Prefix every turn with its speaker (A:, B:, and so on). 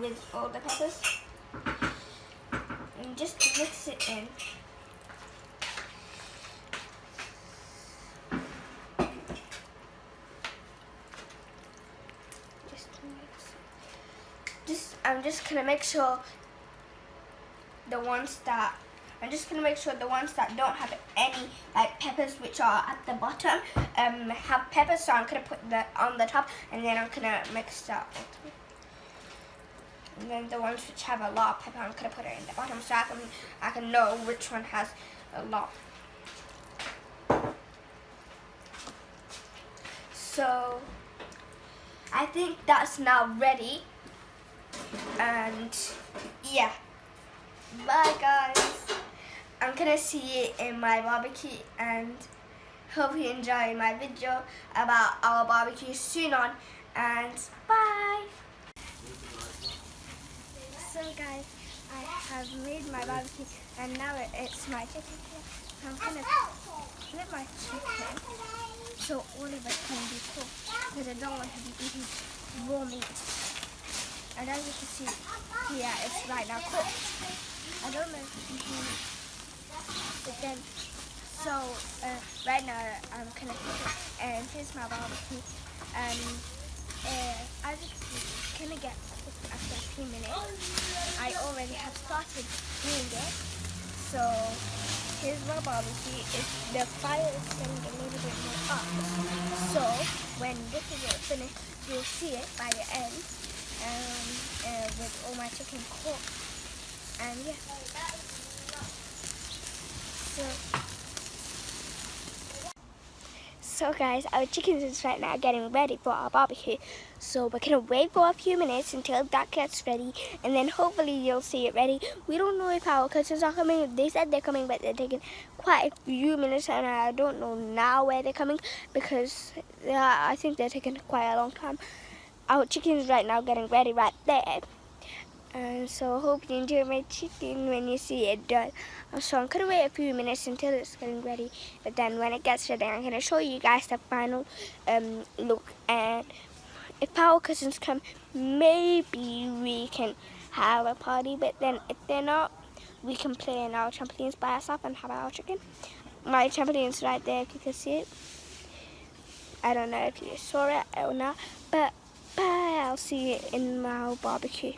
A: with all the peppers. And just mix it in. I'm just gonna make sure the ones that don't have any like peppers, which are at the bottom, have peppers. So I'm gonna put that on the top, and then I'm gonna mix that. And then the ones which have a lot of pepper, I'm gonna put it in the bottom, so I can know which one has a lot. So I think that's now ready. And yeah, bye guys. I'm gonna see you in my barbecue, and hope you enjoy my video about our barbecue soon on, and bye. So guys, I have made my barbecue, and now it's my chicken here. So I'm gonna flip my chicken so all of it can be cooked, because I don't want to be eating raw meat. And as you can see here, it's right now cooked. I don't know if you can hear me. But then, so right now I'm gonna cook it, and here's my barbecue. And as you can see, it's gonna get cooked after a few minutes. I already have started doing it. So here's my barbecue. The fire is getting a little bit more up. So when this is all finished, you'll see it by the end. With all my chicken cooked, and yeah, so guys, our chicken is right now getting ready for our barbecue, so we're gonna wait for a few minutes until that gets ready, and then hopefully you'll see it ready. We don't know if our cousins are coming. They said they're coming, but they're taking quite a few minutes, and I don't know now where they're coming, because I think they're taking quite a long time. Our chicken is right now getting ready right there. And so I hope you enjoy my chicken when you see it done. So I'm going to wait a few minutes until it's getting ready. But then when it gets ready, I'm going to show you guys the final look. And if our cousins come, maybe we can have a party. But then if they're not, we can play in our trampolines by ourselves and have our chicken. My trampoline's right there, if you can see it. I don't know if you saw it or not. But bye, I'll see you in my barbecue.